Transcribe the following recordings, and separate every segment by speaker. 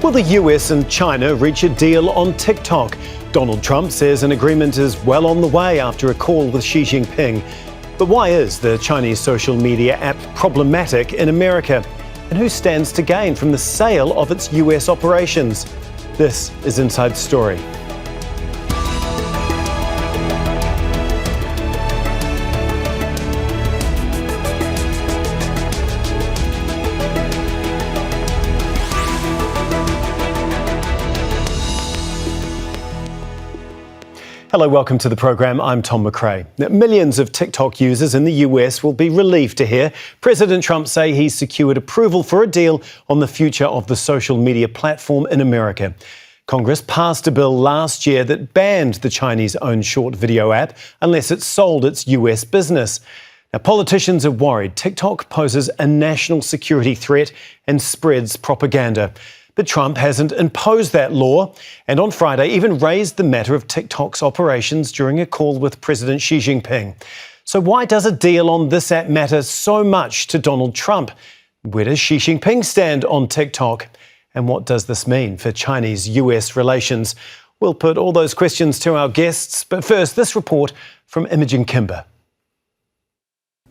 Speaker 1: Will the US and China reach a deal on TikTok? Donald Trump says an agreement is well on the way after a call with Xi Jinping. But why is the Chinese social media app problematic in America? And who stands to gain from the sale of its US operations? This is Inside Story. Hello, welcome to the programme. I'm Tom McRae. Now, millions of TikTok users in the US will be relieved to hear President Trump say he's secured approval for a deal on the future of the social media platform in America. Congress passed a bill last year that banned the Chinese-owned short video app unless it sold its US business. Now, politicians are worried TikTok poses a national security threat and spreads propaganda. But Trump hasn't imposed that law and on Friday even raised the matter of TikTok's operations during a call with President Xi Jinping. So why does a deal on this app matter so much to Donald Trump? Where does Xi Jinping stand on TikTok? And what does this mean for Chinese-US relations? We'll put all those questions to our guests, but first, this report from Imogen Kimber.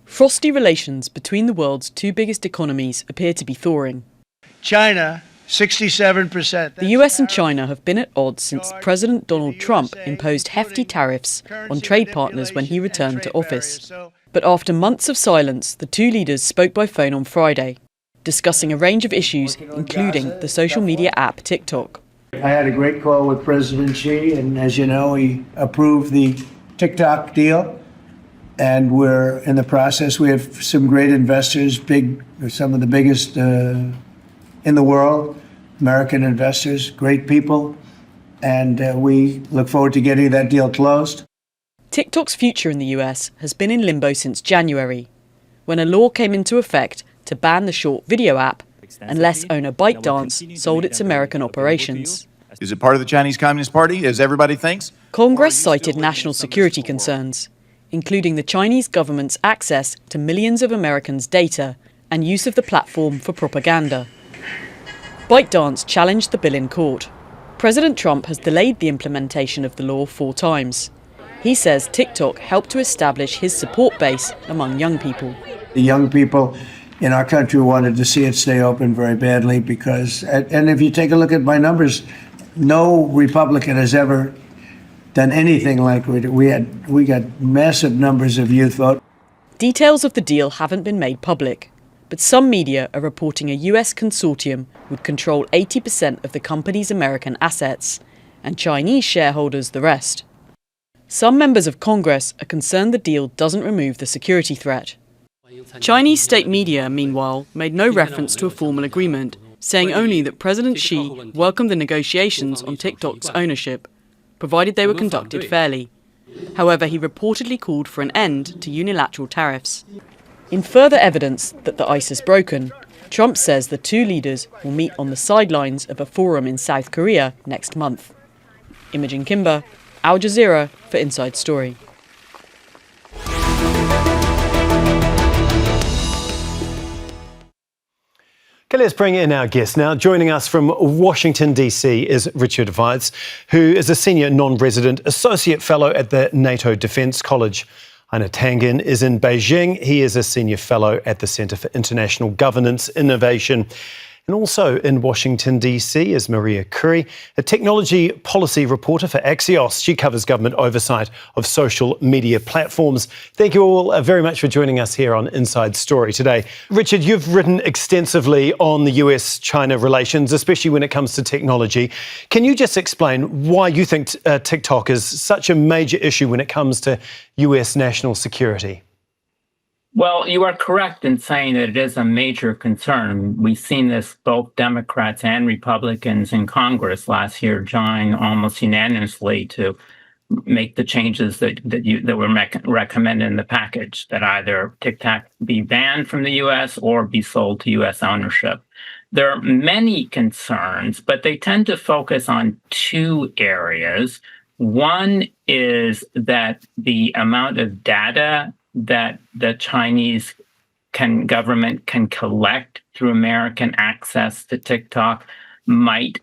Speaker 2: Frosty relations between the world's two biggest economies appear to be thawing.
Speaker 3: China, 67%.
Speaker 2: The US and China have been at odds since President Donald Trump imposed hefty tariffs on trade partners when he returned to office. But after months of silence, the two leaders spoke by phone on Friday, discussing a range of issues, including the social media app TikTok.
Speaker 3: I had a great call with President Xi, and as you know, he approved the TikTok deal. And we're in the process. We have some great investors, some of the biggest in the world, American investors, great people, and we look forward to getting that deal closed.
Speaker 2: TikTok's future in the US has been in limbo since January, when a law came into effect to ban the short video app unless owner ByteDance sold its American operations.
Speaker 4: Is it part of the Chinese Communist Party, as everybody thinks?
Speaker 2: Congress cited national security concerns, including the Chinese government's access to millions of Americans' data and use of the platform for propaganda. ByteDance challenged the bill in court. President Trump has delayed the implementation of the law 4 times. He says TikTok helped to establish his support base among young people.
Speaker 3: The young people in our country wanted to see it stay open very badly because, and if you take a look at my numbers, no Republican has ever done anything like we did. We got massive numbers of youth vote.
Speaker 2: Details of the deal haven't been made public, but some media are reporting a US consortium would control 80% of the company's American assets, and Chinese shareholders the rest. Some members of Congress are concerned the deal doesn't remove the security threat. Chinese state media, meanwhile, made no reference to a formal agreement, saying only that President Xi welcomed the negotiations on TikTok's ownership, provided they were conducted fairly. However, he reportedly called for an end to unilateral tariffs. In further evidence that the ice is broken, Trump says the two leaders will meet on the sidelines of a forum in South Korea next month. Imogen Kimber, Al Jazeera for Inside Story.
Speaker 1: Okay, let's bring in our guest now. Joining us from Washington, D.C. is Richard Weitz, who is a senior non-resident associate fellow at the NATO Defence College. Einar Tangen is in Beijing. He is a senior fellow at the Centre for International Governance Innovation. And also in Washington, D.C. is Maria Curry, a technology policy reporter for Axios. She covers government oversight of social media platforms. Thank you all very much for joining us here on Inside Story today. Richard, you've written extensively on the US-China relations, especially when it comes to technology. Can you just explain why you think TikTok is such a major issue when it comes to US national security?
Speaker 5: Well, you are correct in saying that it is a major concern. We've seen this, both Democrats and Republicans in Congress last year join almost unanimously to make the changes that were recommended in the package, that either TikTok be banned from the U.S. or be sold to U.S. ownership. There are many concerns, but they tend to focus on 2 areas. One is that the amount of data that the Chinese government can collect through American access to TikTok might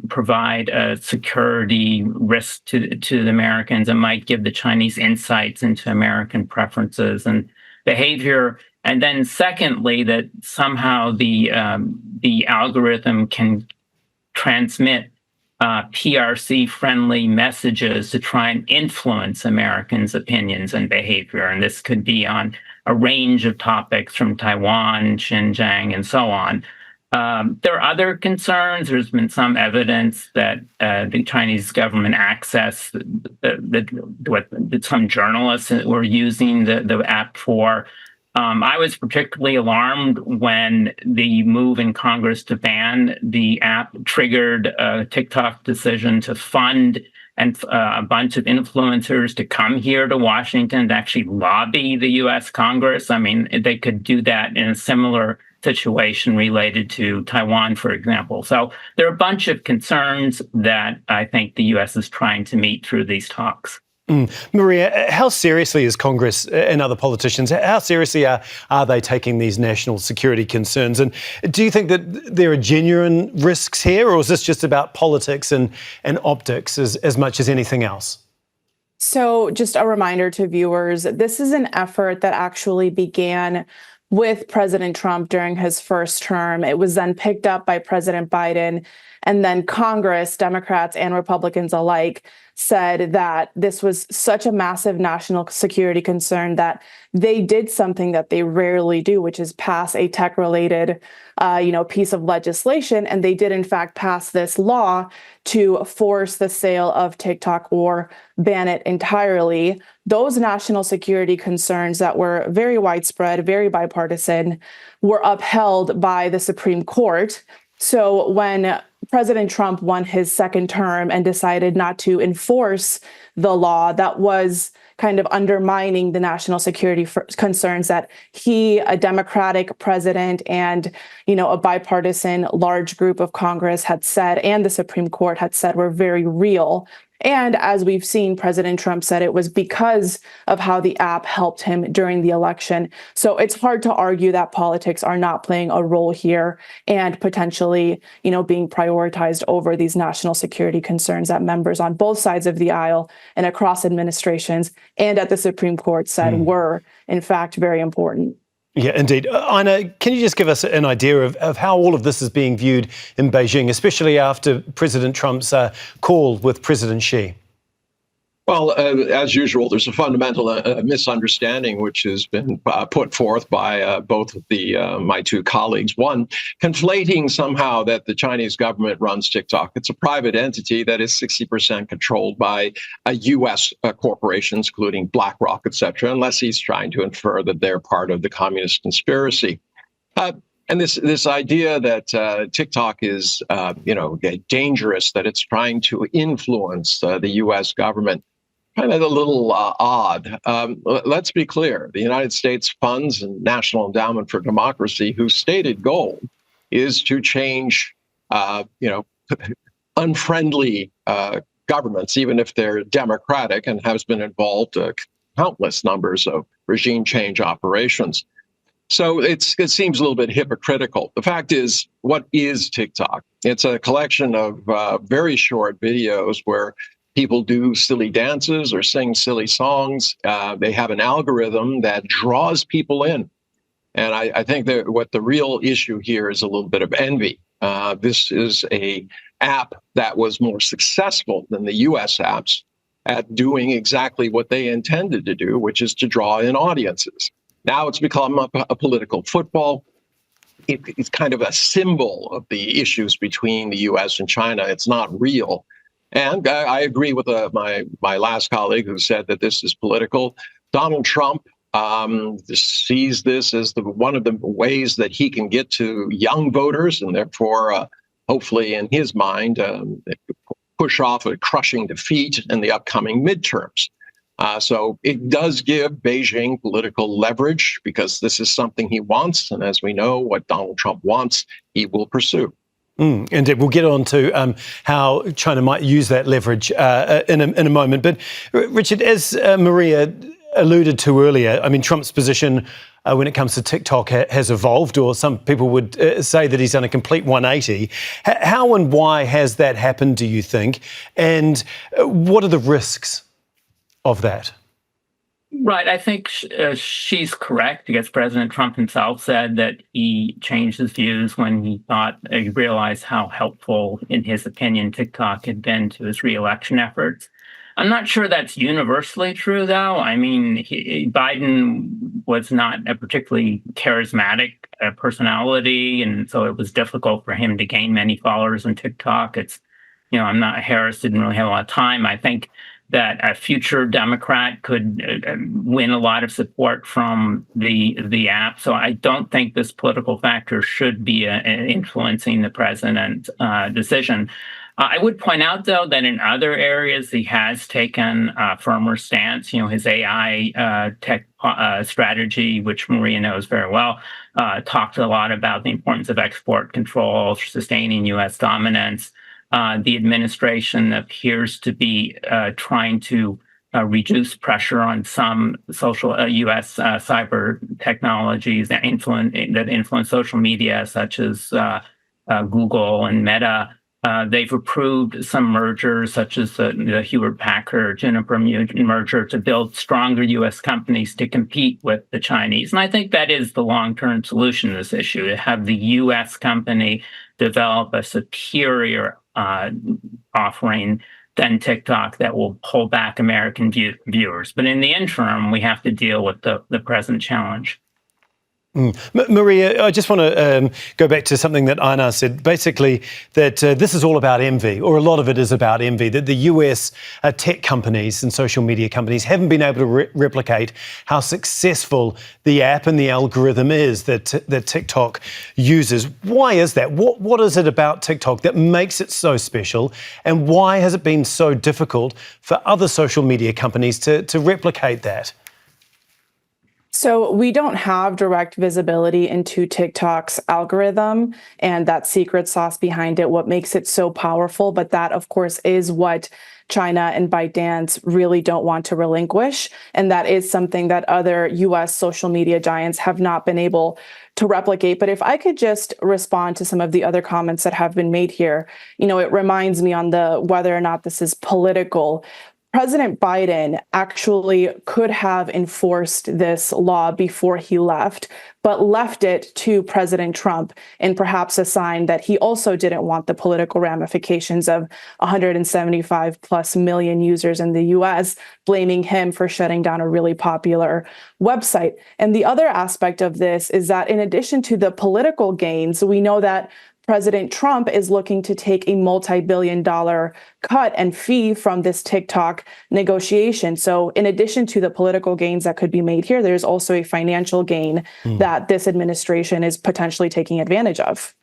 Speaker 5: provide a security risk to the Americans and might give the Chinese insights into American preferences and behavior. And then secondly, that somehow the algorithm can transmit PRC-friendly messages to try and influence Americans' opinions and behavior. And this could be on a range of topics from Taiwan, Xinjiang, and so on. There are other concerns. There's been some evidence that the Chinese government access what some journalists were using the app for. I was particularly alarmed when the move in Congress to ban the app triggered a TikTok decision to fund a bunch of influencers to come here to Washington to actually lobby the U.S. Congress. I mean, they could do that in a similar situation related to Taiwan, for example. So there are a bunch of concerns that I think the U.S. is trying to meet through these talks.
Speaker 1: Maria, how seriously is Congress and other politicians, how seriously are they taking these national security concerns? And do you think that there are genuine risks here, or is this just about politics and optics as much as anything else?
Speaker 6: So just a reminder to viewers, this is an effort that actually began with President Trump during his first term. It was then picked up by President Biden, and then Congress, Democrats and Republicans alike, said that this was such a massive national security concern that they did something that they rarely do, which is pass a tech-related, piece of legislation. And they did, in fact, pass this law to force the sale of TikTok or ban it entirely. Those national security concerns that were very widespread, very bipartisan, were upheld by the Supreme Court. So when President Trump won his second term and decided not to enforce the law, that was kind of undermining the national security concerns that he, a Democratic president, and, a bipartisan large group of Congress had said, and the Supreme Court had said, were very real. And as we've seen, President Trump said it was because of how the app helped him during the election. So it's hard to argue that politics are not playing a role here and potentially, being prioritized over these national security concerns that members on both sides of the aisle and across administrations and at the Supreme Court said were, in fact, very important.
Speaker 1: Yeah, indeed. Einar, can you just give us an idea of how all of this is being viewed in Beijing, especially after President Trump's call with President Xi?
Speaker 7: Well, as usual, there's a fundamental misunderstanding which has been put forth by both of my two colleagues. One, conflating somehow that the Chinese government runs TikTok. It's a private entity that is 60% controlled by U.S. corporations, including BlackRock, et cetera, unless he's trying to infer that they're part of the communist conspiracy. And this idea that TikTok is, dangerous, that it's trying to influence the U.S. government, kind of a little odd. Let's be clear. The United States funds and National Endowment for Democracy, whose stated goal is to change, unfriendly governments, even if they're democratic, and has been involved countless numbers of regime change operations. So it seems a little bit hypocritical. The fact is, what is TikTok? It's a collection of very short videos where people do silly dances or sing silly songs. They have an algorithm that draws people in. And I think that what the real issue here is a little bit of envy. This is an app that was more successful than the U.S. apps at doing exactly what they intended to do, which is to draw in audiences. Now it's become a political football. It's kind of a symbol of the issues between the U.S. and China. It's not real. And I agree with my last colleague who said that this is political. Donald Trump sees this as one of the ways that he can get to young voters and therefore, hopefully in his mind, push off a crushing defeat in the upcoming midterms. So it does give Beijing political leverage because this is something he wants. And as we know, what Donald Trump wants, he will pursue.
Speaker 1: Indeed. We'll get on to how China might use that leverage in a moment. But Richard, as Maria alluded to earlier, I mean, Trump's position when it comes to TikTok has evolved, or some people would say that he's done a complete 180. How and why has that happened, do you think? And what are the risks of that?
Speaker 5: Right. I think she's correct, because President Trump himself said that he changed his views when he realized how helpful, in his opinion, TikTok had been to his reelection efforts. I'm not sure that's universally true, though. I mean, Biden was not a particularly charismatic personality, and so it was difficult for him to gain many followers on TikTok. Harris didn't really have a lot of time. I think that a future Democrat could win a lot of support from the app. So I don't think this political factor should be influencing the president's decision. I would point out, though, that in other areas he has taken a firmer stance. His AI tech strategy, which Maria knows very well, talked a lot about the importance of export control, sustaining U.S. dominance. The administration appears to be trying to reduce pressure on some social U.S. cyber technologies that influence social media, such as Google and Meta. They've approved some mergers, such as the Hewlett-Packard Juniper merger, to build stronger U.S. companies to compete with the Chinese. And I think that is the long-term solution to this issue, to have the U.S. company develop a superior offering than TikTok that will pull back American viewers. But in the interim, we have to deal with the present challenge.
Speaker 1: Maria, I just want to go back to something that Einar said, basically that this is all about envy, or a lot of it is about envy, that the US tech companies and social media companies haven't been able to replicate how successful the app and the algorithm is that TikTok uses. Why is that? What is it about TikTok that makes it so special? And why has it been so difficult for other social media companies to replicate that?
Speaker 6: So we don't have direct visibility into TikTok's algorithm and that secret sauce behind it, what makes it so powerful. But that, of course, is what China and ByteDance really don't want to relinquish. And that is something that other U.S. social media giants have not been able to replicate. But if I could just respond to some of the other comments that have been made here, it reminds me on the whether or not this is political. President Biden actually could have enforced this law before he left, but left it to President Trump, and perhaps a sign that he also didn't want the political ramifications of 175 plus million users in the US blaming him for shutting down a really popular website. And the other aspect of this is that in addition to the political gains, we know that President Trump is looking to take a multi-billion-dollar cut and fee from this TikTok negotiation. So in addition to the political gains that could be made here, there's also a financial gain that this administration is potentially taking advantage of.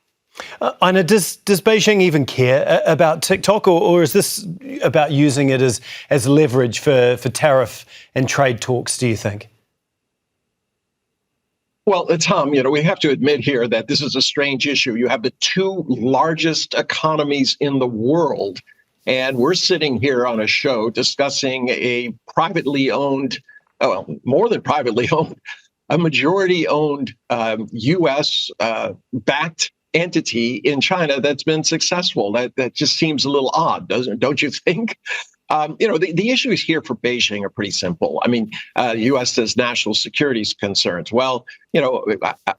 Speaker 1: Einar, does Beijing even care about TikTok, or is this about using it as leverage for tariff and trade talks, do you think?
Speaker 7: Well, Tom, we have to admit here that this is a strange issue. You have the two largest economies in the world, and we're sitting here on a show discussing a privately owned, more than privately owned, a majority-owned U.S.-backed entity in China that's been successful. That just seems a little odd, don't you think? The issues here for Beijing are pretty simple. I mean, the U.S. says national security concerns. Well,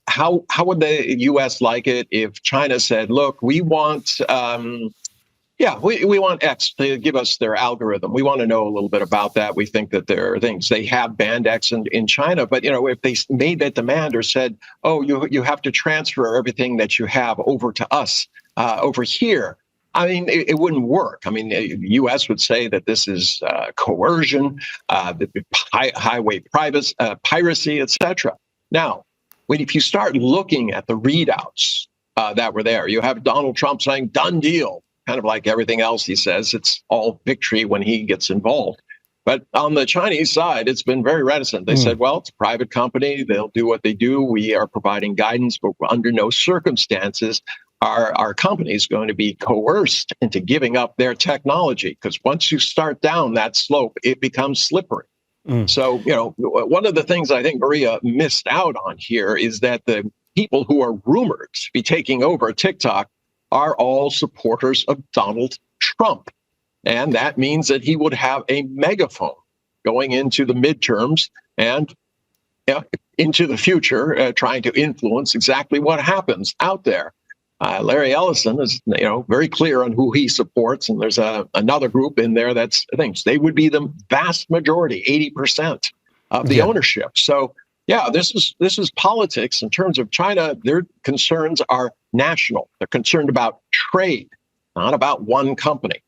Speaker 7: how would the U.S. like it if China said, look, we want, we want X to give us their algorithm. We want to know a little bit about that. We think that there are things. They have banned X in China. But, if they made that demand or said, oh, you have to transfer everything that you have over to us over here, I mean, it wouldn't work. I mean, the U.S. would say that this is coercion, highway piracy, et cetera. Now, if you start looking at the readouts that were there, you have Donald Trump saying, done deal, kind of like everything else he says. It's all victory when he gets involved. But on the Chinese side, it's been very reticent. They said, well, it's a private company. They'll do what they do. We are providing guidance, but under no circumstances are companies going to be coerced into giving up their technology? Because once you start down that slope, it becomes slippery. So, one of the things I think Maria missed out on here is that the people who are rumored to be taking over TikTok are all supporters of Donald Trump. And that means that he would have a megaphone going into the midterms and into the future, trying to influence exactly what happens out there. Larry Ellison is, very clear on who he supports, and there's another group in there that's thinks they would be the vast majority, 80% of the ownership. So, this is politics in terms of China. Their concerns are national. They're concerned about trade, not about one company.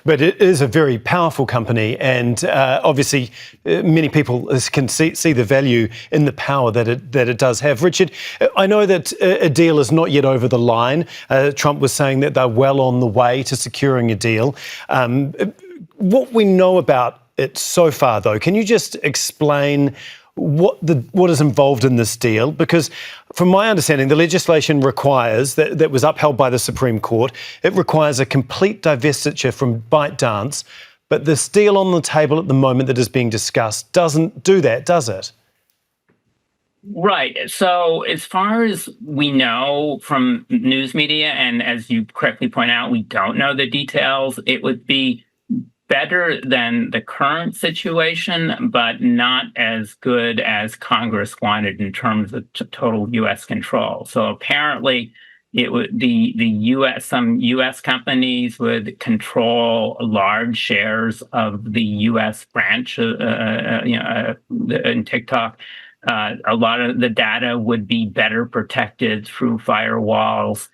Speaker 1: But it is a very powerful company, and obviously many people can see the value in the power that it does have. Richard, I know that a deal is not yet over the line. Trump was saying that they're well on the way to securing a deal. What we know about it so far, though, can you just explain what is involved in this deal? Because from my understanding, the legislation requires, that was upheld by the Supreme Court, it requires a complete divestiture from ByteDance, but this deal on the table at the moment that is being discussed doesn't do that, does it?
Speaker 5: Right. So as far as we know from news media, and as you correctly point out, we don't know the details, it would be better than the current situation, but not as good as Congress wanted in terms of total U.S. control. So apparently, it would some U.S. companies would control large shares of the U.S. branch, in TikTok. A lot of the data would be better protected through firewalls.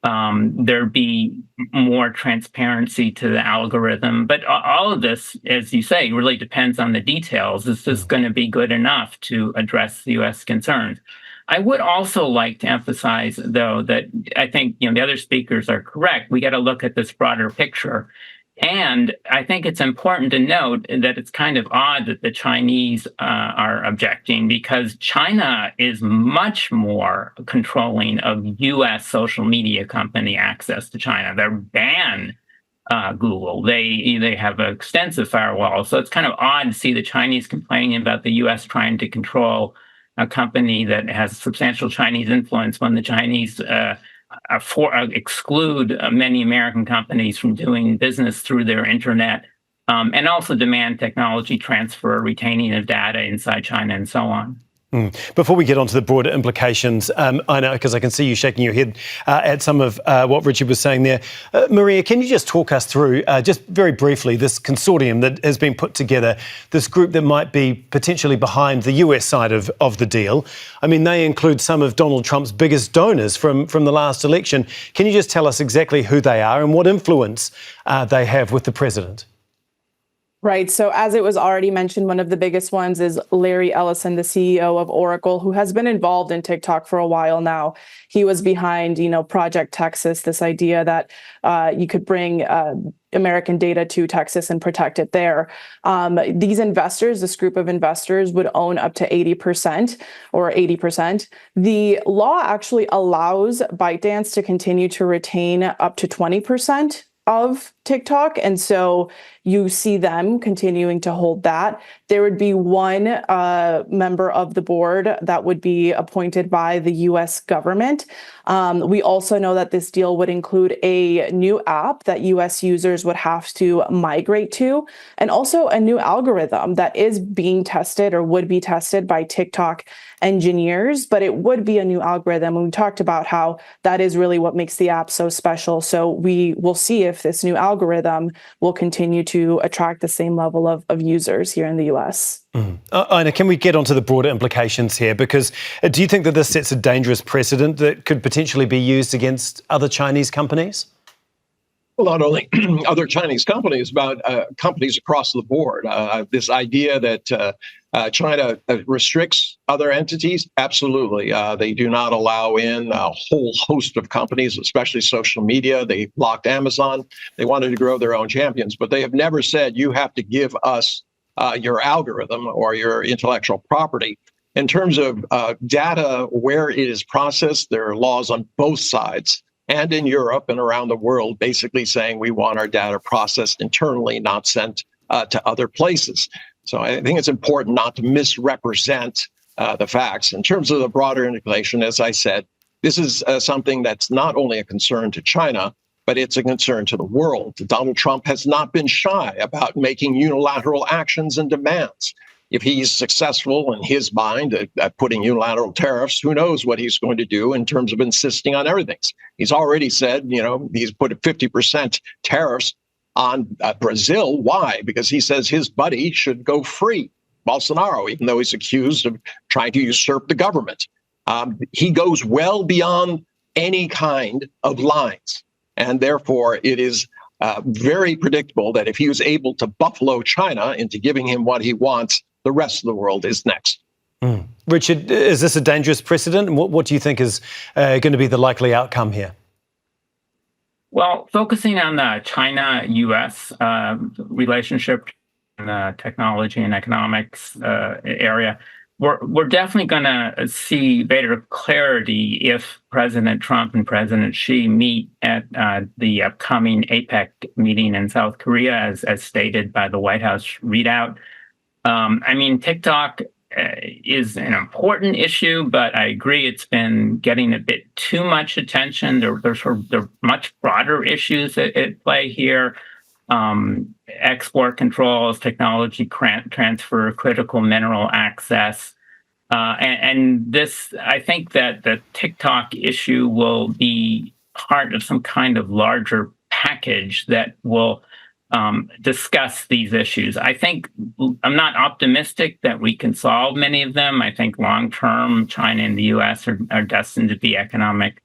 Speaker 5: There'd be more transparency to the algorithm. But all of this, as you say, really depends on the details. Is this going to be good enough to address the U.S. concerns? I would also like to emphasize, though, that I think the other speakers are correct. We got to look at this broader picture. And I think it's important to note that it's kind of odd that the Chinese are objecting, because China is much more controlling of U.S. social media company access to China. They're banned Google. They have an extensive firewall. So it's kind of odd to see the Chinese complaining about the U.S. trying to control a company that has substantial Chinese influence when the Chinese exclude many American companies from doing business through their internet, and also demand technology transfer, retaining of data inside China, and so on.
Speaker 1: Before we get on to the broader implications, I know, because I can see you shaking your head at some of what Richard was saying there. Maria, can you just talk us through, just very briefly, this consortium that has been put together, this group that might be potentially behind the US side of the deal? I mean, they include some of Donald Trump's biggest donors from the last election. Can you just tell us exactly who they are and what influence they have with the president?
Speaker 6: Right. So as it was already mentioned, one of the biggest ones is Larry Ellison, the CEO of Oracle, who has been involved in TikTok for a while now. He was behind, Project Texas, this idea that you could bring American data to Texas and protect it there. These investors, this group of investors, would own up to 80% or 80%. The law actually allows ByteDance to continue to retain up to 20% of TikTok. And so you see them continuing to hold that. There would be one member of the board that would be appointed by the US government. We also know that this deal would include a new app that US users would have to migrate to, and also a new algorithm that is being tested or would be tested by TikTok engineers, but it would be a new algorithm. And we talked about how that is really what makes the app so special. So we will see if this new algorithm will continue to attract the same level of users here in the US.
Speaker 1: Einar, can we get onto the broader implications here? Because do you think that this sets a dangerous precedent that could potentially be used against other Chinese companies?
Speaker 7: Well, not only other Chinese companies, but companies across the board. This idea that China restricts other entities, absolutely. They do not allow in a whole host of companies, especially social media. They blocked Amazon. They wanted to grow their own champions, but they have never said you have to give us your algorithm or your intellectual property. In terms of data, where it is processed, there are laws on both sides, and in Europe and around the world, basically saying we want our data processed internally, not sent to other places. So I think it's important not to misrepresent the facts. In terms of the broader integration, as I said, this is something that's not only a concern to China, but it's a concern to the world. Donald Trump has not been shy about making unilateral actions and demands. If he's successful in his mind at putting unilateral tariffs, who knows what he's going to do in terms of insisting on everything. He's already said, he's put 50% tariffs on Brazil. Why? Because he says his buddy should go free, Bolsonaro, even though he's accused of trying to usurp the government. He goes well beyond any kind of lines. And therefore, it is very predictable that if he was able to buffalo China into giving him what he wants, the rest of the world is next.
Speaker 1: Richard, is this a dangerous precedent? And what do you think is going to be the likely outcome here?
Speaker 5: Well, focusing on the China-U.S. Relationship in the technology and economics area, we're definitely going to see greater clarity if President Trump and President Xi meet at the upcoming APEC meeting in South Korea, as stated by the White House readout. TikTok is an important issue, but I agree it's been getting a bit too much attention. There are much broader issues at play here. Export controls, technology transfer, critical mineral access. And this, I think that the TikTok issue will be part of some kind of larger package that will discuss these issues. I'm not optimistic that we can solve many of them. I think long-term, China and the U.S. are destined to be economic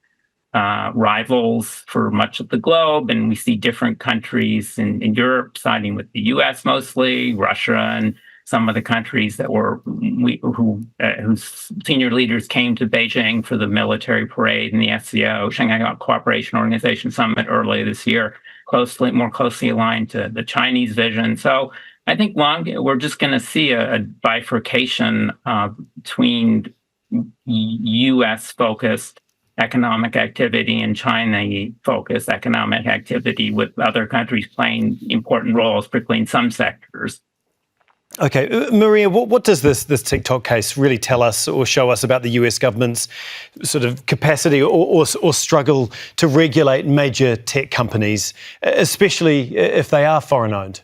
Speaker 5: rivals for much of the globe, and we see different countries in Europe siding with the U.S. mostly, Russia, and some of the countries that whose senior leaders came to Beijing for the military parade and the SCO, Shanghai Cooperation Organization Summit earlier this year, more closely aligned to the Chinese vision. So I think we're just going to see a bifurcation between U.S.-focused economic activity and China-focused economic activity, with other countries playing important roles, particularly in some sectors.
Speaker 1: Okay, Maria, what does this TikTok case really tell us or show us about the US government's sort of capacity or struggle to regulate major tech companies, especially if they are foreign-owned?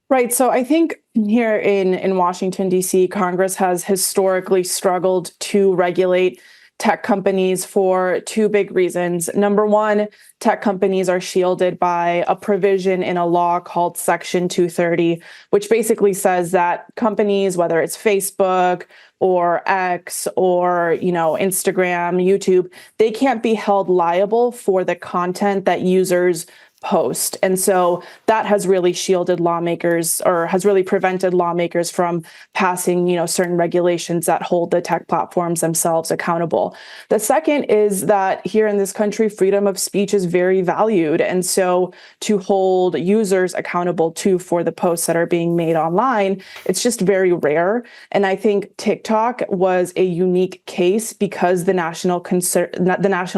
Speaker 6: Right. So I think here in Washington, D.C., Congress has historically struggled to regulate tech companies for two big reasons. Number one, tech companies are shielded by a provision in a law called Section 230, which basically says that companies, whether it's Facebook or X or, Instagram, YouTube, they can't be held liable for the content that users post. And so that has really shielded lawmakers, or has really prevented lawmakers from passing, certain regulations that hold the tech platforms themselves accountable. The second is that here in this country, freedom of speech is very valued. And so to hold users accountable too for the posts that are being made online, it's just very rare. And I think TikTok was a unique case because the national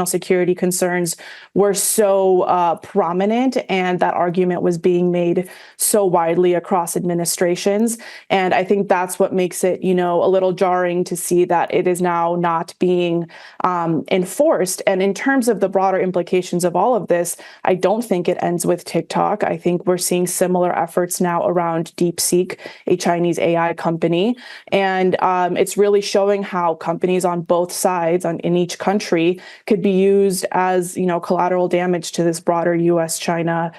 Speaker 6: security concerns were so prominent, and that argument was being made so widely across administrations. And I think that's what makes it, a little jarring to see that it is now not being enforced. And in terms of the broader implications of all of this, I don't think it ends with TikTok. I think we're seeing similar efforts now around DeepSeek, a Chinese AI company. And it's really showing how companies on both sides in each country could be used as, collateral damage to this broader U.S.-China,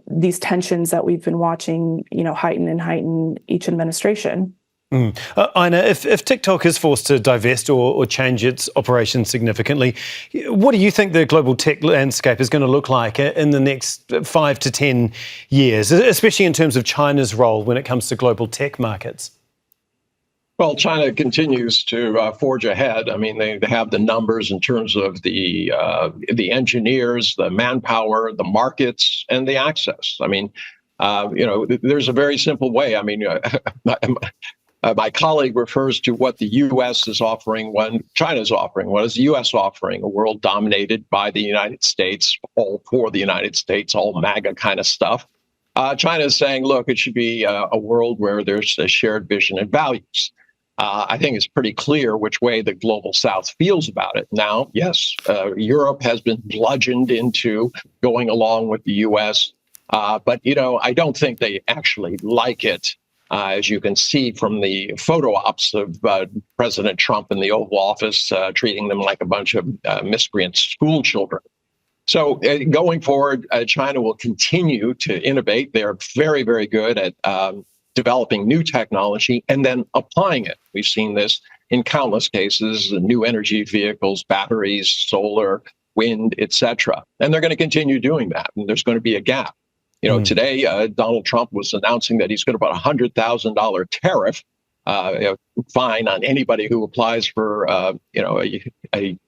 Speaker 6: these tensions that we've been watching, heighten each administration.
Speaker 1: Einar, if TikTok is forced to divest or change its operations significantly, what do you think the global tech landscape is going to look like in the next 5 to 10 years, especially in terms of China's role when it comes to global tech markets?
Speaker 7: Well, China continues to forge ahead. I mean, they have the numbers in terms of the engineers, the manpower, the markets, and the access. I mean, there's a very simple way. I mean, my colleague refers to what the U.S. is offering when China's offering. What is the U.S. offering? A world dominated by the United States, all for the United States, all MAGA kind of stuff. China is saying, look, it should be a world where there's a shared vision and values. I think it's pretty clear which way the global South feels about it. Now, yes, Europe has been bludgeoned into going along with the U.S., but, I don't think they actually like it, as you can see from the photo ops of President Trump in the Oval Office, treating them like a bunch of miscreant school children. So going forward, China will continue to innovate. They're very, very good at developing new technology and then applying it. We've seen this in countless cases, new energy vehicles, batteries, solar, wind, etc. And they're going to continue doing that. And there's going to be a gap. Today, Donald Trump was announcing that he's going to put a $100,000 tariff fine on anybody who applies for, a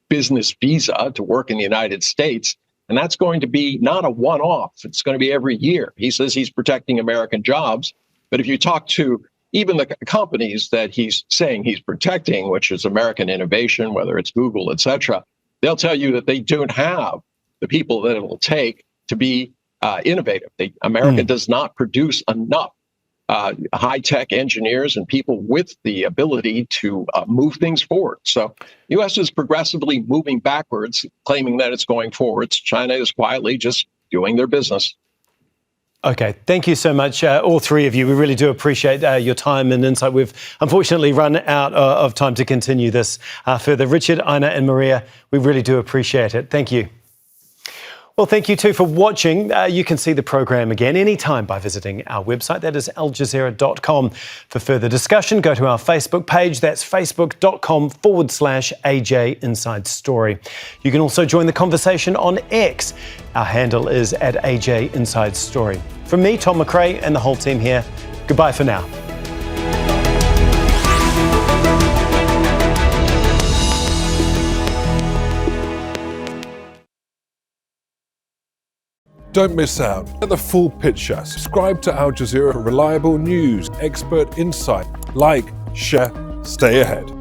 Speaker 7: business visa to work in the United States. And that's going to be not a one-off. It's going to be every year. He says he's protecting American jobs. But if you talk to even the companies that he's saying he's protecting, which is American innovation, whether it's Google, et cetera, they'll tell you that they don't have the people that it will take to be innovative. America does not produce enough high-tech engineers and people with the ability to move things forward. So the U.S. is progressively moving backwards, claiming that it's going forwards. China is quietly just doing their business.
Speaker 1: Okay, thank you so much, all three of you. We really do appreciate your time and insight. We've unfortunately run out of time to continue this further. Richard, Einar and Maria, we really do appreciate it. Thank you. Well, thank you too for watching. You can see the program again anytime by visiting our website. That is aljazeera.com. For further discussion, go to our Facebook page. That's facebook.com/AJ Inside Story. You can also join the conversation on X. Our handle is @AJ Inside Story. From me, Tom McRae, and the whole team here, goodbye for now.
Speaker 8: Don't miss out. Get the full picture. Subscribe to Al Jazeera for reliable news, expert insight. Like, share, stay ahead.